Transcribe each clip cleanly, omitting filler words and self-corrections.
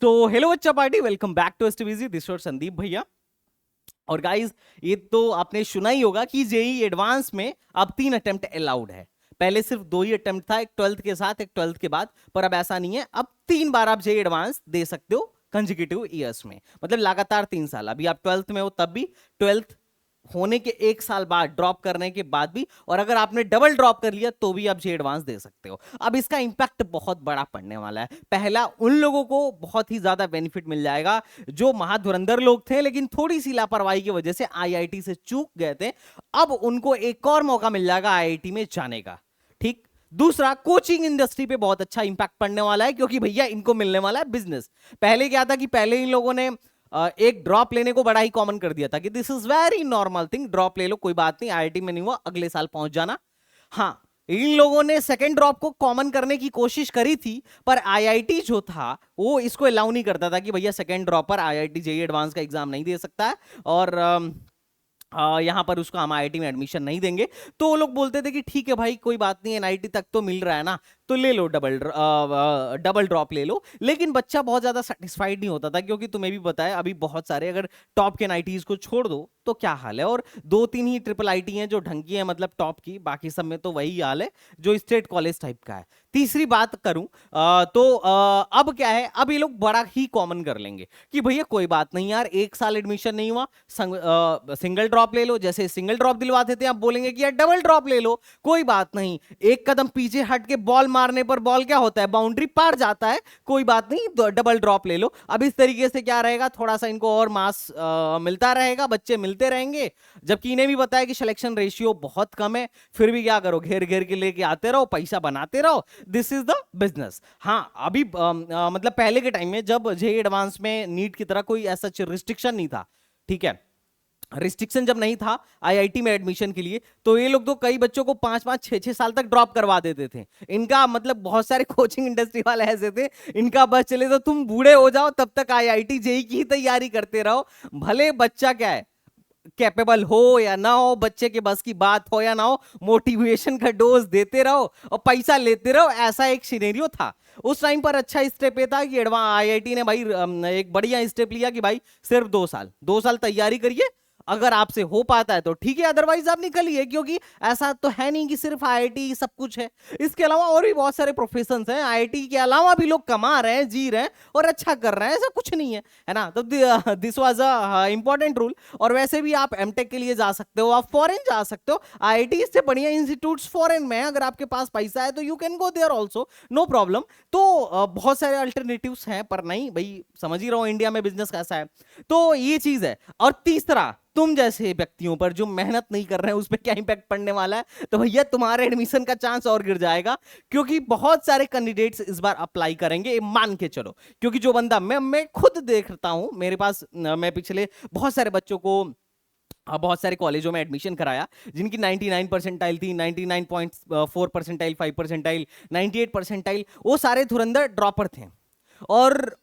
तो हेलो बच्चा party, welcome back to STVG. This is Sandeep भैया। और गाइस, ये तो आपने सुना ही होगा कि जेई एडवांस में अब 3 अटेम्प्ट अलाउड है। पहले सिर्फ 2 ही अटेम्प्ट था, एक 12th के साथ, एक 12th के बाद। पर अब ऐसा नहीं है, अब 3 बार आप जेई एडवांस दे सकते हो कंसेक्यूटिव ईयर्स में, मतलब लगातार 3 साल। अभी आप 12th में हो तब भी, 12th होने के 1 साल बाद, ड्रॉप करने के बाद भी, और अगर आपने डबल ड्रॉप कर लिया तो भी आप जे एडवांस दे सकते हो। अब इसका इंपैक्ट बहुत बड़ा पड़ने वाला है। पहला, उन लोगों को बहुत ही ज्यादा बेनिफिट मिल जाएगा जो महाधुरंधर लोग थे लेकिन थोड़ी सी लापरवाही की वजह से आईआईटी से चूक गए थे। अब उनको एक और मौका मिल जाएगा आईआईटी में जाने का। ठीक। दूसरा, कोचिंग इंडस्ट्री पे बहुत अच्छा इंपैक्ट पड़ने वाला है, क्योंकि भैया इनको मिलने वाला है बिजनेस। पहले क्या था कि पहले इन लोगों ने एक ड्रॉप लेने को बड़ा ही कॉमन कर दिया था कि this is very normal thing, drop ले लो, कोई बात नहीं, आईआईटी में नहीं हुआ अगले साल पहुंच जाना। हाँ, इन लोगों ने सेकंड ड्रॉप को कॉमन करने की कोशिश करी थी, पर आईआईटी जो था वो इसको अलाउ नहीं करता था कि भैया सेकंड ड्रॉप पर आईआईटी जेईई एडवांस का एग्जाम नहीं दे सकता है, और यहां पर उसको हम आईआईटी में एडमिशन नहीं देंगे। तो वो लोग बोलते थे कि ठीक है भाई, कोई बात नहीं, एनआईटी तक तो मिल रहा है ना, तो ले लो, डबल ड्रॉप ले लो। लेकिन बच्चा बहुत ज्यादा सेटिस्फाइड नहीं होता था, क्योंकि तुम्हें भी पता है अभी बहुत सारे, अगर टॉप के एनआईटीज को छोड़ दो तो क्या हाल है, और 2-3 ही ट्रिपल आईटी हैं जो ढंग की है, मतलब टॉप की, बाकी सब में तो वही हाल है जो स्टेट कॉलेज टाइप का है। तीसरी बात करूं तो अब क्या है, अब ये लोग बड़ा ही कॉमन कर लेंगे कि भैया कोई बात नहीं यार, 1 साल एडमिशन नहीं हुआ, सिंगल ड्रॉप ले लो। जैसे सिंगल ड्रॉप दिलवाते थे, आप बोलेंगे कि यार डबल ड्रॉप ले लो, कोई बात नहीं, एक कदम पीछे हट के बॉल मारने पर बॉल क्या होता है, बाउंड्री पार जाता है, कोई बात नहीं, डबल ड्रॉप ले लो। अब इस तरीके से क्या रहेगा, थोड़ा सा इनको और मास मिलता रहेगा, बच्चे मिलते रहेंगे। जबकि इन्हें भी बताया कि सिलेक्शन रेशियो बहुत कम है, फिर भी क्या करो, घेर घेर के लेके आते रहो, पैसा बनाते रहो, दिस इज द बिजनेस। हाँ, अभी मतलब पहले के टाइम में जब जेईई एडवांस में नीट की तरह कोई ऐसा रिस्ट्रिक्शन नहीं था, ठीक है, रिस्ट्रिक्शन जब नहीं था आईआईटी में एडमिशन के लिए, तो ये लोग तो कई बच्चों को 5-5 6-6 साल तक ड्रॉप करवा देते थे। इनका मतलब, बहुत सारे कोचिंग इंडस्ट्री वाले ऐसे थे, इनका बस चले तो तुम बूढ़े हो जाओ तब तक आईआईटी जेईई की ही तैयारी करते रहो, भले बच्चा क्या है, कैपेबल हो या ना हो, बच्चे के बस की बात हो या ना हो, मोटिवेशन का डोज देते रहो और पैसा लेते रहो। ऐसा एक सिनेरियो था उस टाइम पर। अच्छा स्टेप ये था कि एडवांस आईआईटी ने भाई एक बढ़िया स्टेप लिया कि भाई सिर्फ 2 साल तैयारी करिए, अगर आपसे हो पाता है तो ठीक है, अदरवाइज आप निकलिए, क्योंकि ऐसा तो है नहीं कि सिर्फ आईआईटी सब कुछ है। इसके अलावा और भी बहुत सारे प्रोफेशंस हैं, आईआईटी के अलावा भी लोग कमा रहे हैं, जी रहे हैं और अच्छा कर रहे हैं, ऐसा कुछ नहीं है ना। तो this was a important rule. और वैसे भी आप एमटेक के लिए जा सकते हो, आप फॉरेन जा सकते हो, आईआईटी से बढ़िया इंस्टीट्यूट्स फॉरेन में है, अगर आपके पास पैसा है तो you can go there also, no problem. तो बहुत सारे अल्टरनेटिव्स हैं, पर नहीं भाई, समझ ही रहो इंडिया में बिजनेस कैसा है। तो ये चीज है। और तीसरा, तुम जैसे व्यक्तियों पर जो मेहनत नहीं कर रहे हैं उस पर क्या इंपैक्ट पड़ने वाला है, तो भैया तुम्हारे एडमिशन का चांस और गिर जाएगा, क्योंकि बहुत सारे कैंडिडेट्स इस बार अप्लाई करेंगे, मान के चलो। क्योंकि जो बंदा, मैं खुद देखता हूं, मेरे पास मैं पिछले बहुत सारे बच्चों को बहुत सारे कॉलेजों में एडमिशन कराया जिनकी 99 परसेंटाइल थी, 99.4 परसेंटाइल, 5 परसेंटाइल, 98 परसेंटाइल, वो सारे धुरंधर ड्रॉपर थे। और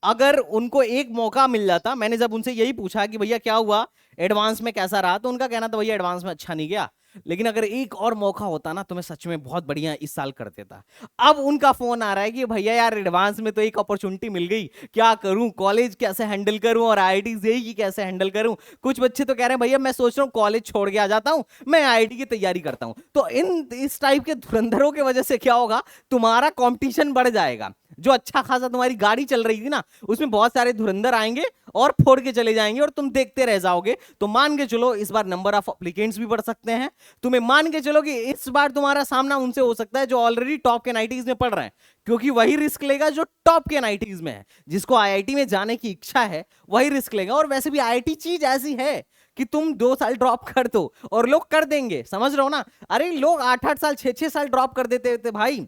अगर उनको एक मौका मिल जाता, मैंने जब उनसे यही पूछा कि भैया क्या हुआ, एडवांस में कैसा रहा, तो उनका कहना था भैया एडवांस में अच्छा नहीं गया, लेकिन अगर एक और मौका होता ना तो मैं सच में बहुत बढ़िया इस साल कर देता। अब उनका फोन आ रहा है कि भैया यार एडवांस में तो एक अपॉर्चुनिटी मिल गई, क्या करूं, कॉलेज कैसे हैंडल करूं और आईआईटी जेईई की कैसे हैंडल करूं। कुछ बच्चे तो कह रहे हैं भैया मैं सोच रहा हूं कॉलेज छोड़ के आ जाता हूं, मैं आईआईटी की तैयारी करता हूं। तो इस टाइप के धुरंधरों की वजह से क्या होगा, तुम्हारा कॉम्पिटिशन बढ़ जाएगा। जो अच्छा खासा तुम्हारी गाड़ी चल रही थी ना, उसमें बहुत सारे धुरंधर आएंगे और फोड़ के चले जाएंगे और तुम देखते रह जाओगे। तो मान के चलो इस बार नंबर ऑफ एप्लीकेंट्स भी बढ़ सकते हैं, तुम्हें मान के चलो कि इस बार तुम्हारा सामना उनसे हो सकता है जो ऑलरेडी टॉप के एनआईटीज में पढ़ रहे हैं, क्योंकि वही रिस्क लेगा जो टॉप के एनआईटीज में है। जिसको आईआईटी में जाने की इच्छा है वही रिस्क लेगा। और वैसे भी आईआईटी चीज ऐसी है कि तुम 2 साल ड्रॉप कर दो और लोग कर देंगे, समझ रहे हो ना। अरे लोग 8-8 साल, 6-6 साल ड्रॉप कर देते थे भाई,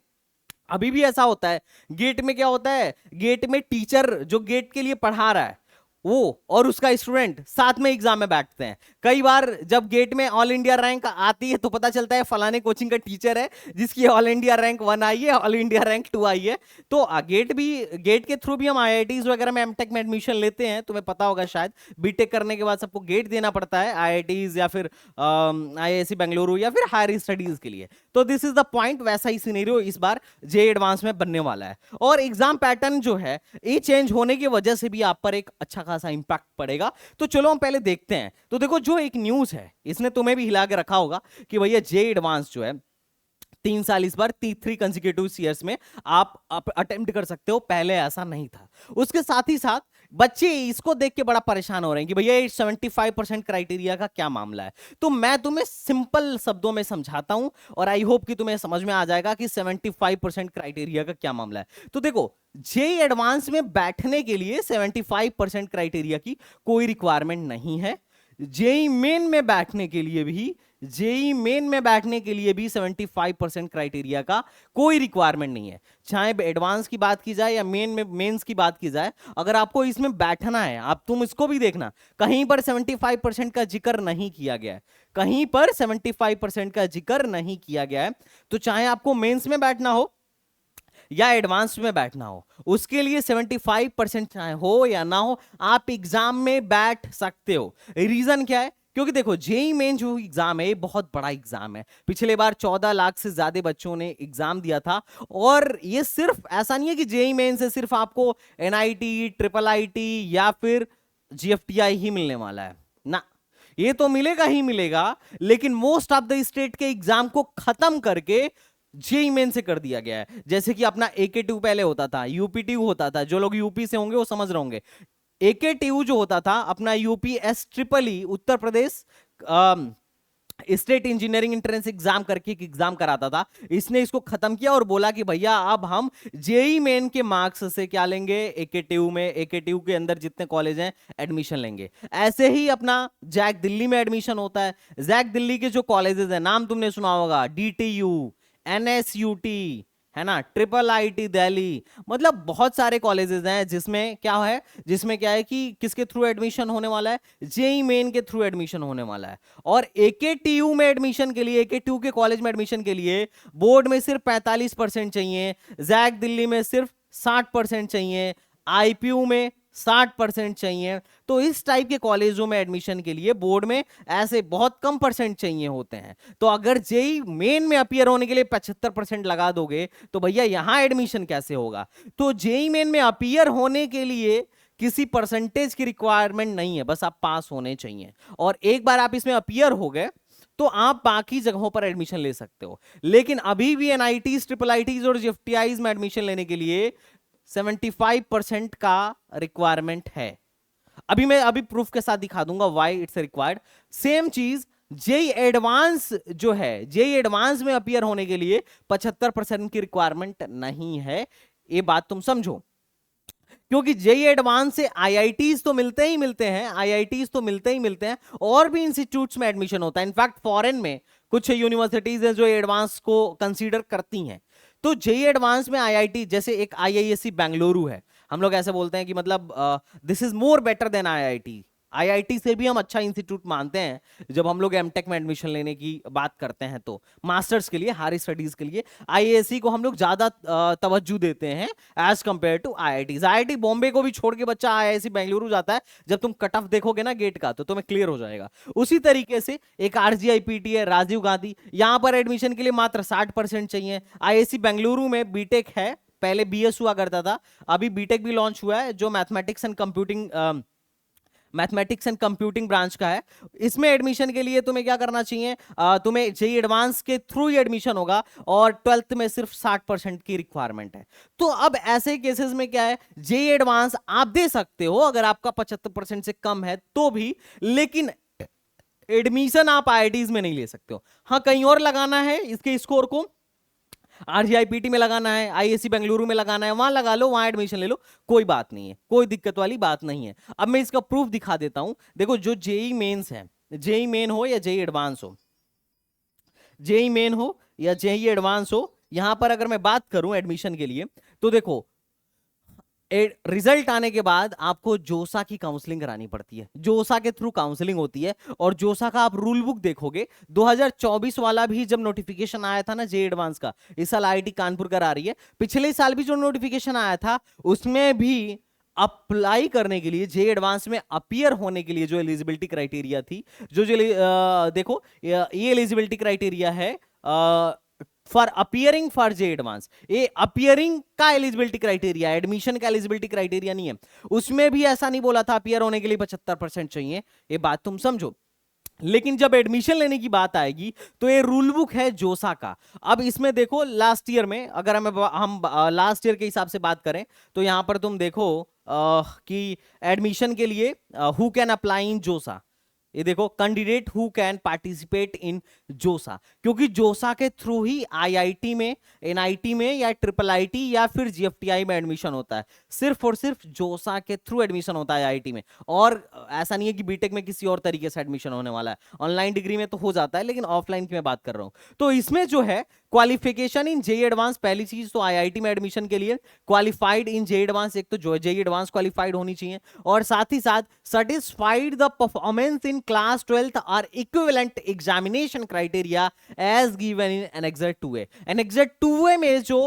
अभी भी ऐसा होता है। गेट में क्या होता है, गेट में टीचर जो गेट के लिए पढ़ा रहा है वो और उसका स्टूडेंट साथ में एग्जाम में बैठते हैं। कई बार जब गेट में ऑल इंडिया रैंक आती है तो पता चलता है फलाने कोचिंग का टीचर है जिसकी ऑल इंडिया रैंक 1 आई है, ऑल इंडिया रैंक 2 आई है। तो गेट के थ्रू भी हम आईआईटीज वगैरह में एमटेक में एडमिशन लेते हैं, तुम्हें पता होगा शायद। बीटेक करने के बाद सबको गेट देना पड़ता है आईआईटीज या फिर आईआईएससी बेंगलुरु या फिर हायर स्टडीज के लिए। तो दिस इज द पॉइंट, वैसा ही सिनेरियो इस बार जेईई एडवांस में बनने वाला है। और एग्जाम पैटर्न जो है ये चेंज होने की वजह से भी आप पर एक अच्छा खासा इंपैक्ट पड़ेगा। तो चलो हम पहले देखते हैं। तो देखो जो एक न्यूज है इसने तुम्हें भी हिला के रखा होगा कि भैया जेईई एडवांस जो है 3 साल इस बार 3 कंसेक्यूटिव ईयर्स में आप अटेम्प्ट कर सकते हो, पहले ऐसा नहीं था। उसके साथ ही साथ बच्चे इसको देख के बड़ा परेशान हो रहे हैं कि भैया 75% क्राइटेरिया का क्या मामला है। तो मैं तुम्हें सिंपल शब्दों में समझाता हूं और आई होप कि तुम्हें समझ में आ जाएगा कि 75% क्राइटेरिया का क्या मामला है। तो देखो जेईई एडवांस में बैठने के लिए 75% क्राइटेरिया की कोई रिक्वायरमेंट नहीं है। जेईई मेन में बैठने के लिए भी 75% क्राइटेरिया का कोई रिक्वायरमेंट नहीं है। चाहे एडवांस की बात की जाए या मेंस की बात की जाए, अगर आपको इसमें बैठना है, आप तुम इसको भी देखना, कहीं पर 75% का जिक्र नहीं किया गया है, कहीं पर 75% का जिक्र नहीं किया गया है। तो चाहे आपको मेंस में बैठना हो या एडवांस में बैठना हो, उसके लिए 75% चाहे हो या ना हो, आप एग्जाम में बैठ सकते हो। रीजन क्या है? क्योंकि देखो जेईई मेन जो एग्जाम है ये बहुत बड़ा एग्जाम है। पिछले बार 14 लाख से ज्यादा बच्चों ने एग्जाम दिया था। और ये सिर्फ ऐसा नहीं है कि जेईई मेन से सिर्फ आपको एनआईटी, ट्रिपल आईटी या फिर जीएफटीआई ही मिलने वाला है ना, ये तो मिलेगा ही मिलेगा, लेकिन मोस्ट ऑफ द स्टेट के एग्जाम को खत्म करके जेईई मेन से कर दिया गया है। जैसे कि अपना एके2 पहले होता था, यूपी2 होता था, जो लोग यूपी से होंगे वो समझ रहे होंगे। एके2 जो होता था अपना UPS triple E, Uttar Pradesh state engineering entrance exam करके एक एग्जाम कराता था, इसने इसको खत्म किया और बोला कि भैया अब हम जेईई मेन के मार्क्स से क्या लेंगे, एके2 में, एके2 के अंदर जितने कॉलेज हैं एडमिशन लेंगे। ऐसे ही अपना जैक दिल्ली में एडमिशन होता है। जैक दिल्ली के जो कॉलेजेस हैं, नाम तुमने सुना होगा, डीटीयू, एनएसयूटी, है ना, ट्रिपल आईटी दिल्ली, मतलब बहुत सारे कॉलेजेस हैं जिसमें क्या है, कि किसके थ्रू एडमिशन होने वाला है, जेईई मेन के थ्रू एडमिशन होने वाला है। और एके2 में एडमिशन के लिए, एके2 के कॉलेज में एडमिशन के लिए बोर्ड में सिर्फ 45% चाहिए, जैक दिल्ली में सिर्फ 60% चाहिए, आईपीयू में 60% चाहिए। तो इस टाइप के कॉलेजों में एडमिशन के लिए बोर्ड में ऐसे बहुत कम परसेंट चाहिए होते हैं। तो अगर जेईई मेन में अपीयर होने के लिए 75% लगा दोगे तो भैया यहां एडमिशन कैसे होगा? तो जेईई मेन में अपीयर होने के लिए किसी परसेंटेज की रिक्वायरमेंट नहीं है, बस आप पास होने चाहिए। और एक बार आप इसमें अपीयर हो गए तो आप बाकी जगहों पर एडमिशन ले सकते हो। लेकिन अभी भी एनआईटीज, ट्रिपल आईटीज और जीएफटीआईज में एडमिशन लेने के लिए 75% का रिक्वायरमेंट है। अभी प्रूफ के साथ दिखा दूंगा व्हाई इट्स रिक्वायर्ड। सेम चीज जेईई एडवांस जो है, जेईई एडवांस में अपीयर होने के लिए 75% की रिक्वायरमेंट नहीं है। ये बात तुम समझो, क्योंकि जेईई एडवांस से आईआईटीज तो मिलते ही मिलते हैं, आईआईटीज तो मिलते ही मिलते हैं, और भी इंस्टीट्यूट्स में एडमिशन होता है। इनफैक्ट फॉरेन में कुछ यूनिवर्सिटीज हैं जो एडवांस को कंसीडर करती हैं। तो जेईई एडवांस में आईआईटी, जैसे एक आईआईएससी बेंगलुरु है, हम लोग ऐसे बोलते हैं कि मतलब this is more better than IIT. IIT से भी हम अच्छा इंस्टीट्यूट मानते हैं जब हम लोग एमटेक में एडमिशन लेने की बात करते हैं। तो मास्टर्स के लिए, हायर स्टडीज के लिए आईआईएससी को हम लोग ज्यादा तवज्जो देते हैं as compare to IIT. IIT Bombay को भी छोड़ के बच्चा आईआईएससी बेंगलुरु जाता है। जब तुम कट ऑफ देखोगे ना गेट का तो तुम्हें क्लियर हो जाएगा। उसी तरीके से एक आरजीआईपीटी है, राजीव गांधी, यहां पर एडमिशन के लिए मात्र 60% चाहिए। आईआईएससी बेंगलुरु में बीटेक है, पहले बीएस हुआ करता था, अभी बीटेक भी लॉन्च हुआ है जो मैथमेटिक्स एंड कंप्यूटिंग ब्रांच का है। इसमें एडमिशन के लिए तुम्हें क्या करना चाहिए, तुम्हें जेईई एडवांस के थ्रू ही एडमिशन होगा और 12th में सिर्फ 60% की रिक्वायरमेंट है। तो अब ऐसे केसेस में क्या है, जेईई एडवांस आप दे सकते हो अगर आपका 75% से कम है तो भी, लेकिन एडमिशन आप आईआईटीज में नहीं ले सकते हो। हाँ, कहीं और लगाना है इसके स्कोर को, आरजीआईपीटी में लगाना है, आईआईएससी बेंगलुरु में लगाना है, वहां लगा लो, वहां एडमिशन ले लो, कोई बात नहीं है, कोई दिक्कत वाली बात नहीं है। अब मैं इसका प्रूफ दिखा देता हूं। देखो जो जेईई मेंस है, जेईई मेन हो या जेईई एडवांस हो, जेईई मेन हो या जेईई एडवांस हो, यहां पर अगर मैं बात करूं एडमिशन के लिए, तो देखो रिजल्ट आने के बाद आपको जोसा की काउंसलिंग करानी पड़ती है। जोसा के थ्रू काउंसलिंग होती है और जोसा का आप रूल बुक देखोगे, 2024 वाला भी जब नोटिफिकेशन आया था ना जेईई एडवांस का, इस साल आईआईटी कानपुर करा रही है, पिछले साल भी जो नोटिफिकेशन आया था उसमें भी अप्लाई करने के लिए, जेईई एडवांस में अपीयर होने के लिए जो एलिजिबिलिटी क्राइटेरिया थी, देखो ये एलिजिबिलिटी क्राइटेरिया है for appearing for J advance. ये अपियरिंग का एलिजिबिलिटी क्राइटेरिया, एडमिशन का एलिजिबिलिटी क्राइटेरिया नहीं है। उसमें भी ऐसा नहीं बोला था अपियर होने के लिए 75% चाहिए, ये बात तुम समझो। लेकिन जब एडमिशन लेने की बात आएगी तो ये रूल बुक है जोसा का। अब इसमें देखो लास्ट ईयर में, अगर हम लास्ट ईयर के हिसाब से बात करें तो यहां पर तुम देखो कि एडमिशन के लिए हु कैन अप्लाई इन जोसा, ये देखो candidate who can participate in जोसा, क्योंकि जोसा के थ्रू ही आईआईटी में, एनआईटी में या ट्रिपल आईटी या फिर जीएफटीआई में एडमिशन होता है। सिर्फ और सिर्फ जोसा के थ्रू एडमिशन होता है आईआईटी में। और ऐसा नहीं है कि बीटेक में किसी और तरीके से एडमिशन होने वाला है, ऑनलाइन डिग्री में तो हो जाता है, लेकिन ऑफलाइन की मैं बात कर रहा हूं। तो इसमें जो है क्वालिफिकेशन इन जेई एडवांस, पहली चीज तो आईआईटी में एडमिशन के लिए क्वालिफाइड इन जेई एडवांस, एक तो जो जेई एडवांस क्वालिफाइड होनी चाहिए, और साथ ही साथ satisfied the performance in class 12th और equivalent examination criteria as given in annexure 2A। Annexure 2A में जो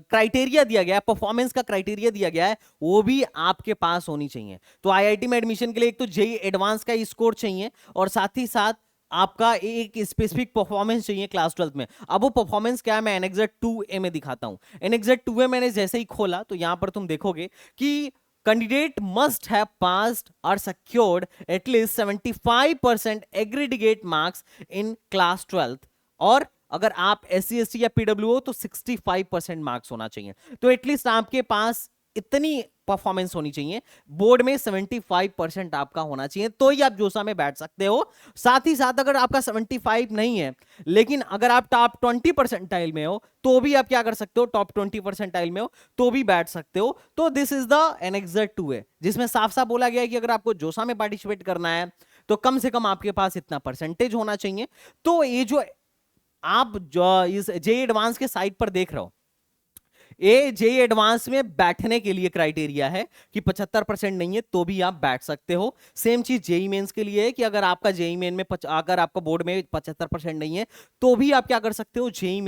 क्राइटेरिया दिया गया है, परफॉर्मेंस का क्राइटेरिया दिया गया है, वो भी आपके पास होनी चाहिए। तो आईआईटी में एडमिशन के लिए एक तो जेई एडवांस का स्कोर चाहिए, और साथ ही साथ आपका एक स्पेसिफिक परफॉर्मेंस चाहिए क्लास 12th में। अब वो परफॉर्मेंस क्या है मैं एनेक्सर 2A में दिखाता हूं। एनेक्सर 2A मैंने जैसे ही खोला तो यहां पर तुम देखोगे कि कैंडिडेट मस्ट हैव पास्ड और secured at least 75% aggregate marks in class 12th, और अगर आप SC ST या PW हो तो 65% मार्क्स होना चाहिए। तो एटलीस्ट आपके पास इतनी परफॉर्मेंस होनी चाहिए, बोर्ड में 75% आपका होना चाहिए, तो ही आप जोसा में बैठ सकते हो। साथ ही साथ अगर आपका 75 नहीं है, लेकिन अगर आप टॉप 20 परसेंटाइल में हो तो भी आप क्या कर सकते हो, टॉप 20 परसेंटाइल में हो तो भी बैठ सकते हो। तो this is the annexure 2A, जिसमें साफ साफ बोला गया है कि अगर आपको जोसा में पार्टिसिपेट करना है तो कम से कम आपके पास इतना परसेंटेज होना चाहिए। तो ये जो आप जो इस जेई एडवांस के साइट पर देख रहे हो, ये जेई एडवांस में बैठने के लिए क्राइटेरिया है कि 75% नहीं है तो भी आप बैठ सकते हो। सेम चीज जेई मेंस के लिए है कि अगर आपका जेई मेन में अगर आपका बोर्ड में 75% नहीं है तो भी आप क्या कर सकते हो, जेई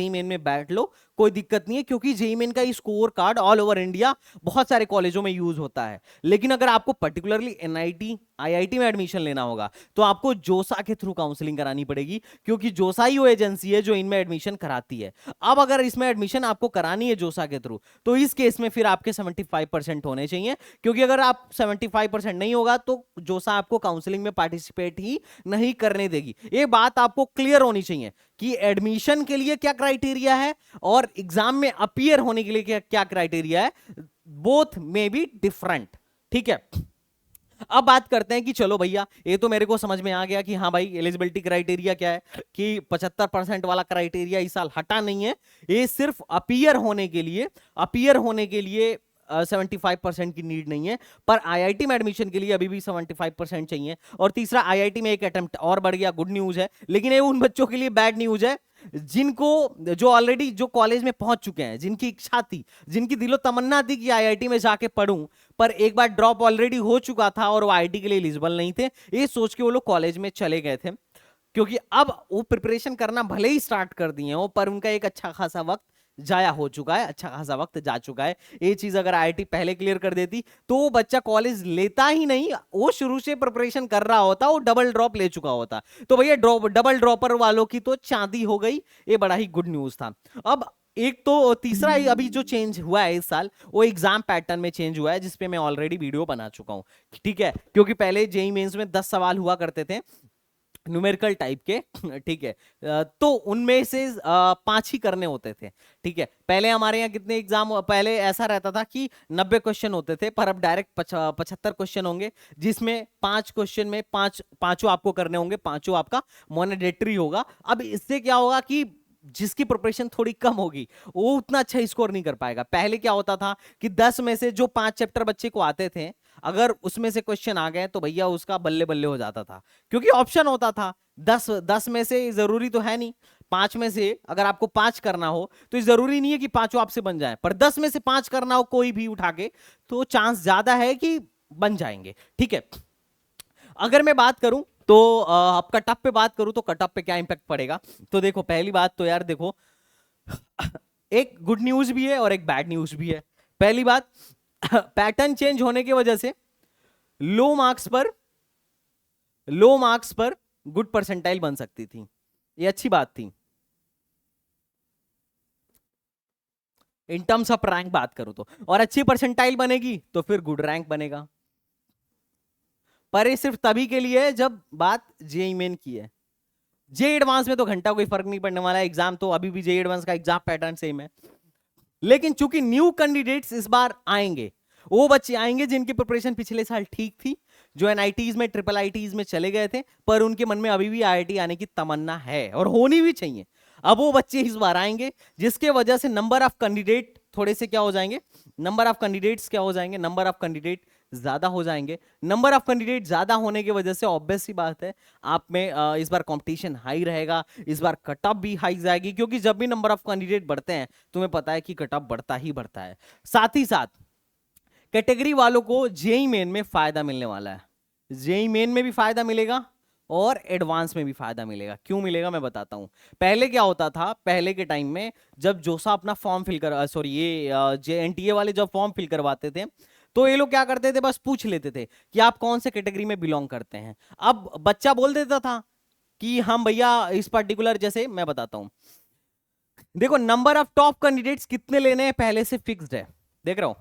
मेन में बैठ लो, कोई दिक्कत नहीं है, क्योंकि जेई मेन का score card all over India बहुत सारे कॉलेजों में यूज होता है। लेकिन अगर आपको पर्टिकुलरली एनआईटी आईआईटी में एडमिशन लेना होगा तो आपको जोसा के थ्रू काउंसलिंग करानी पड़ेगी, क्योंकि जोसा ही वो एजेंसी है जो इनमें एडमिशन कराती है। अब अगर इसमें एडमिशन आपको करानी है जोसा के थ्रू तो इस केस में फिर आपके 75% होने चाहिए, क्योंकि अगर आप 75% नहीं होगा तो जोसा आपको काउंसलिंग में पार्टिसिपेट ही नहीं करने देगी। ये बात आपको क्लियर होनी चाहिए कि एडमिशन के लिए क्या क्राइटेरिया है और एग्जाम में अपीयर होने के लिए क्या क्राइटेरिया है, बोथ में बी डिफरेंट। ठीक है, अब बात करते हैं कि चलो भैया ये तो मेरे को समझ में आ गया कि हाँ भाई एलिजिबिलिटी क्राइटेरिया क्या है, कि 75% वाला क्राइटेरिया इस साल हटा नहीं है, ये सिर्फ अपीयर होने के लिए 75% की नीड नहीं है, पर आईआईटी में एडमिशन के लिए अभी भी 75% चाहिए। और तीसरा, आईआईटी में एक अटेम्प्ट और बढ़ गया, गुड न्यूज है, लेकिन ये उन बच्चों के लिए बैड न्यूज है जिनको जो ऑलरेडी जो कॉलेज में पहुंच चुके हैं, जिनकी इच्छा थी, जिनकी दिलो तमन्ना थी कि आईआईटी में जाके पढ़ूं, पर एक बार ड्रॉप ऑलरेडी हो चुका था और वो आईआईटी के लिए एलिजिबल नहीं थे, ये सोच के वो लोग कॉलेज में चले गए थे। क्योंकि अब वो प्रिपरेशन करना भले ही स्टार्ट कर दिए हो, पर उनका एक अच्छा खासा वक्त जाया हो चुका है, अच्छा खासा वक्त जा चुका है। ये चीज अगर आईआईटी पहले क्लियर कर देती तो वो बच्चा कॉलेज लेता ही नहीं, वो शुरू से प्रिपरेशन कर रहा होता, वो डबल ड्रॉप ले चुका होता। तो भैया डबल ड्रॉपर वालों की तो चांदी हो गई, ये बड़ा ही गुड न्यूज था। अब एक तो तीसरा अभी जो चेंज हुआ है इस साल, वो एग्जाम पैटर्न में चेंज हुआ है, जिसपे मैं ऑलरेडी वीडियो बना चुका हूं। ठीक है, क्योंकि पहले जेईई मेंस में 10 सवाल हुआ करते थे न्यूमेरिकल टाइप के, ठीक है, तो उनमें से 5 ही करने होते थे। ठीक है, पहले हमारे यहाँ कितने एग्जाम, पहले ऐसा रहता था कि 90 क्वेश्चन होते थे, पर अब डायरेक्ट 75 क्वेश्चन होंगे, जिसमें 5 क्वेश्चन में पांचों आपको करने होंगे, पांचों आपका मॉनेटरी होगा। अब इससे क्या होगा कि जिसकी प्रिपरेशन थोड़ी कम होगी वो उतना अच्छा स्कोर नहीं कर पाएगा। पहले क्या होता था कि 10 में से जो 5 चैप्टर बच्चे को आते थे, अगर उसमें से क्वेश्चन आ गए तो भैया उसका बल्ले बल्ले हो जाता था, क्योंकि ऑप्शन होता था 10 में से, जरूरी तो है नहीं 5 में से अगर आपको 5 करना हो तो जरूरी नहीं है कि पांचों आपसे बन जाए, पर 10 में से 5 करना हो कोई भी उठा के तो चांस ज्यादा है कि बन जाएंगे। ठीक है, अगर मैं बात करूं तो अब कट ऑफ पे बात करूं तो कट ऑफ पे क्या इंपैक्ट पड़ेगा, तो देखो पहली बात तो यार देखो एक गुड न्यूज भी है और एक बैड न्यूज भी है। पहली बात, पैटर्न चेंज होने की वजह से लो मार्क्स पर गुड परसेंटाइल बन सकती थी, ये अच्छी बात थी। इन टर्म्स ऑफ रैंक बात करूं तो, और अच्छी परसेंटाइल बनेगी तो फिर गुड रैंक बनेगा। पर ये सिर्फ तभी के लिए है जब बात जेई मेन की है। जे एडवांस में तो घंटा कोई फर्क नहीं पड़ने वाला है, एग्जाम तो अभी भी जे एडवांस का एग्जाम पैटर्न सेम है। लेकिन चूंकि न्यू कैंडिडेट्स इस बार आएंगे, वो बच्चे आएंगे जिनकी प्रिपरेशन पिछले साल ठीक थी, जो एनआईटीज में ट्रिपल आईटीज में चले गए थे, पर उनके मन में अभी भी आईआईटी आने की तमन्ना है और होनी भी चाहिए। अब वो बच्चे इस बार आएंगे, जिसके वजह से नंबर ऑफ कैंडिडेट थोड़े से क्या हो जाएंगे, नंबर ऑफ कैंडिडेट्स क्या हो जाएंगे, नंबर ऑफ कैंडिडेट ज्यादा हो जाएंगे। नंबर ऑफ कैंडिडेट ज्यादा होने की वजह से ऑब्वियस सी बात है आप में इस बार कंपटीशन हाई रहेगा, इस बार कट ऑफ भी हाई जाएगी, क्योंकि जब भी नंबर ऑफ कैंडिडेट बढ़ते हैं तुम्हें पता है कि कट ऑफ बढ़ता ही बढ़ता है। साथ ही साथ कैटेगरी वालों को जेई मेन में फायदा मिलने वाला है, जेई मेन में भी फायदा मिलेगा और एडवांस में भी फायदा मिलेगा। क्यों मिलेगा मैं बताता हूं। पहले क्या होता था, पहले के टाइम में जब जोसा अपना फॉर्म फिल कर सॉरी ये जे एनटीए वाले जब फॉर्म फिल करवाते थे, तो ये लोग क्या करते थे, बस पूछ लेते थे कि आप कौन से कैटेगरी में बिलोंग करते हैं। अब बच्चा बोल देता था कि हम भैया इस पर्टिकुलर, जैसे मैं बताता हूं, देखो नंबर ऑफ टॉप कैंडिडेट्स कितने लेने हैं पहले से फिक्स्ड है, देख रहा हूं,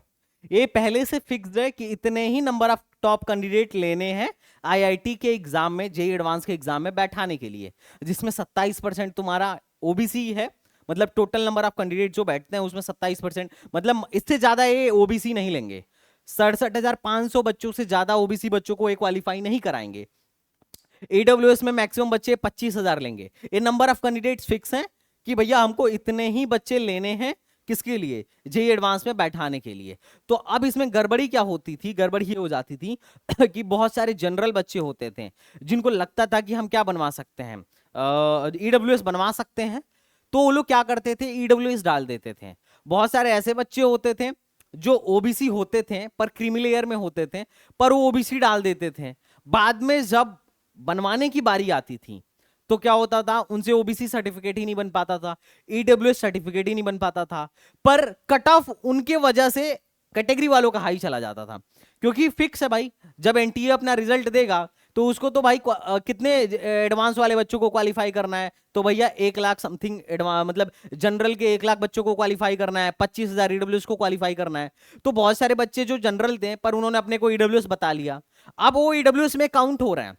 ये पहले से फिक्स्ड है कि इतने ही नंबर ऑफ टॉप कैंडिडेट लेने हैं आईआईटी के एग्जाम में, जेई एडवांस के एग्जाम में बैठाने के लिए, जिसमें 27% तुम्हारा ओबीसी है। मतलब टोटल नंबर ऑफ कैंडिडेट जो बैठते हैं उसमें 27%, मतलब इससे ज्यादा ये ओबीसी नहीं लेंगे। 67,500 बच्चों से ज्यादा ओबीसी बच्चों को क्वालिफाई नहीं कराएंगे। ईडब्ल्यूएस में मैक्सिमम बच्चे 25,000 लेंगे। ये नंबर ऑफ कैंडिडेट्स फिक्स हैं कि भैया हमको इतने ही बच्चे लेने हैं, किसके लिए, जेई एडवांस में बैठाने के लिए। तो अब इसमें गड़बड़ी क्या होती थी, गड़बड़ी ये हो जाती थी कि बहुत सारे जनरल बच्चे होते थे जिनको लगता था कि हम क्या बनवा सकते हैं, ईडब्ल्यूएस बनवा सकते हैं, तो वो लोग क्या करते थे, ईडब्ल्यूएस डाल देते थे। बहुत सारे ऐसे बच्चे होते थे जो ओबीसी होते थे पर क्रीमी लेयर में होते थे, पर वो ओबीसी डाल देते थे। बाद में जब बनवाने की बारी आती थी तो क्या होता था, उनसे ओबीसी सर्टिफिकेट ही नहीं बन पाता था, ईडब्ल्यूएस सर्टिफिकेट ही नहीं बन पाता था, पर कट ऑफ उनके वजह से कैटेगरी वालों का हाई चला जाता था। क्योंकि फिक्स है भाई, जब एनटीए अपना रिजल्ट देगा तो उसको तो भाई कितने एडवांस वाले बच्चों को क्वालिफाई करना है, तो भैया 1 लाख समथिंग मतलब जनरल के 1 लाख बच्चों को क्वालिफाई करना है, 25,000 ईडब्ल्यूएस को क्वालिफाई करना है। तो बहुत सारे बच्चे जो जनरल थे पर उन्होंने अपने को ईडब्ल्यूएस बता लिया, अब वो ईडब्ल्यूएस में काउंट हो रहे हैं,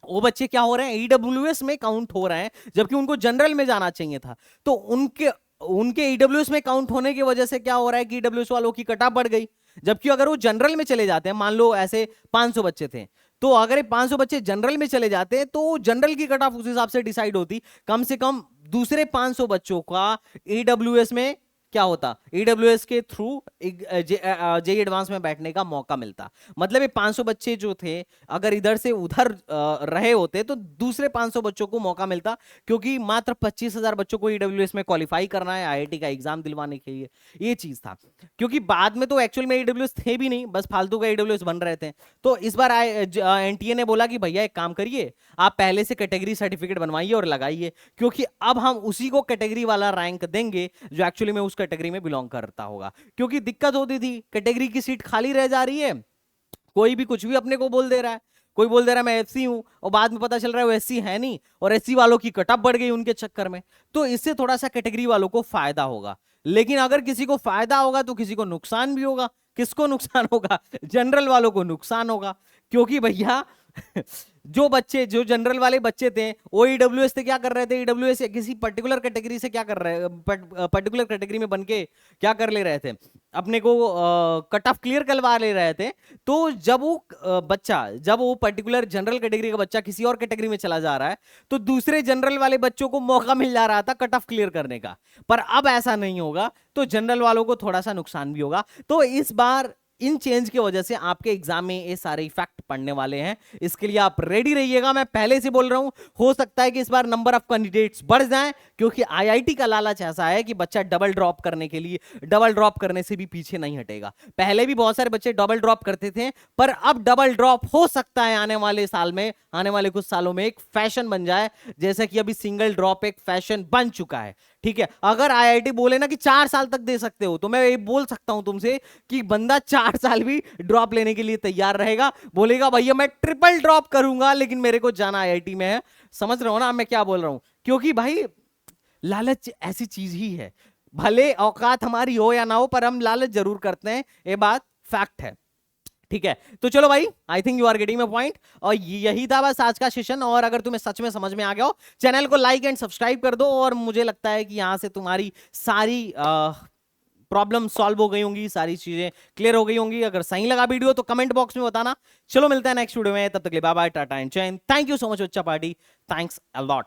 वो बच्चे क्या हो रहे हैं, ईडब्ल्यूएस में काउंट हो रहे हैं, जबकि उनको जनरल में जाना चाहिए था। तो उनके उनके ईडब्ल्यूएस में काउंट होने की वजह से क्या हो रहा है कि ईडब्ल्यूएस वालों की कट ऑफ बढ़ गई। जबकि अगर वो जनरल में चले जाते हैं, मान लो ऐसे 500 बच्चे थे, तो अगर ये 500 बच्चे जनरल में चले जाते हैं तो जनरल की कट ऑफ उस हिसाब से डिसाइड होती, कम से कम दूसरे 500 बच्चों का ईडब्ल्यूएस में क्या होता, ईडब्ल्यूएस के थ्रू जेई एडवांस में बैठने का मौका मिलता। मतलब ये 500 बच्चे जो थे अगर इधर से उधर रहे होते तो दूसरे 500 बच्चों को मौका मिलता, क्योंकि मात्र 25,000 बच्चों को ईडब्ल्यूएस में क्वालिफाई करना है आईआईटी का एग्जाम दिलवाने के लिए, ये चीज था। क्योंकि बाद में तो एक्चुअल में ईडब्ल्यूएस थे भी नहीं, बस फालतू का ईडब्ल्यूएस बन रहे थे। तो इस बार एनटीए ने बोला कि भैया एक काम करिए, आप पहले से कैटेगरी सर्टिफिकेट बनवाइए और लगाइए, क्योंकि अब हम उसी को कैटेगरी वाला रैंक देंगे जो एक्चुअली में उस कैटेगरी में बिलोंग करता होगा। क्योंकि दिक्कत होती थी, कैटेगरी की सीट खाली रह जा रही है, कोई भी कुछ भी अपने को बोल दे रहा है, कोई बोल दे रहा है मैं एससी हूं और बाद में पता चल रहा है वो एससी है नहीं, और एससी वालों की कट ऑफ बढ़ गई उनके चक्कर में। तो इससे थोड़ा सा कैटेगरी वालों को फायदा होगा। लेकिन अगर किसी को फायदा होगा तो किसी को नुकसान भी होगा। किसको नुकसान होगा, जनरल वालों को नुकसान होगा, क्योंकि भैया जो बच्चे, जो जनरल वाले बच्चे थे वो ईडब्ल्यूएस से क्या कर रहे थे, ईडब्ल्यूएस किसी पर्टिकुलर कैटेगरी से क्या कर रहे, पर्टिकुलर कैटेगरी में बन के क्या कर ले रहे थे, अपने को कट ऑफ क्लियर करवा ले रहे थे। तो जब वो बच्चा, जब वो पर्टिकुलर जनरल कैटेगरी का बच्चा किसी और कैटेगरी में चला जा रहा है तो दूसरे जनरल वाले बच्चों को मौका मिल जा रहा था कट ऑफ क्लियर करने का। पर अब ऐसा नहीं होगा, तो जनरल वालों को थोड़ा सा नुकसान भी होगा। तो इस बार इन चेंज की वजह से आपके एग्जाम में ये सारे इफेक्ट पड़ने वाले हैं, इसके लिए आप रेडी रहिएगा। मैं पहले से बोल रहा हूं, हो सकता है कि इस बार नंबर ऑफ कैंडिडेट्स बढ़ जाएं, क्योंकि आईआईटी का लालच ऐसा है कि बच्चा डबल ड्रॉप करने के लिए, डबल ड्रॉप करने से भी पीछे नहीं हटेगा। पहले भी बहुत सारे बच्चे डबल ड्रॉप करते थे, पर अब डबल ड्रॉप हो सकता है आने वाले साल में, आने वाले कुछ सालों में एक फैशन बन जाए, जैसे कि अभी सिंगल ड्रॉप एक फैशन बन चुका है। ठीक है, अगर आईआईटी बोले ना कि 4 साल तक दे सकते हो, तो मैं ये बोल सकता हूं तुमसे कि बंदा 4 साल भी ड्रॉप लेने के लिए तैयार रहेगा, बोलेगा भैया मैं ट्रिपल ड्रॉप करूंगा लेकिन मेरे को जाना आईआईटी में है। समझ रहे हो ना मैं क्या बोल रहा हूं? क्योंकि भाई लालच ऐसी चीज ही है, भले औकात हमारी हो या ना हो, पर हम लालच जरूर करते हैं, ये बात फैक्ट है। ठीक है, तो चलो भाई, I think you are getting my point, और यही था बस आज का सेशन। और अगर तुम्हें सच में समझ में आ गया हो, चैनल को लाइक एंड सब्सक्राइब कर दो, और मुझे लगता है कि यहां से तुम्हारी सारी प्रॉब्लम सॉल्व हो गई होंगी, सारी चीजें क्लियर हो गई होंगी। अगर सही लगा वीडियो तो कमेंट बॉक्स में बताना। चलो मिलते हैं नेक्स्ट वीडियो में, तब तक के लिए बाय बाय, टाटा एंड जय Hind. Thank you so much बच्चा पार्टी, थैंक्स अ लॉट।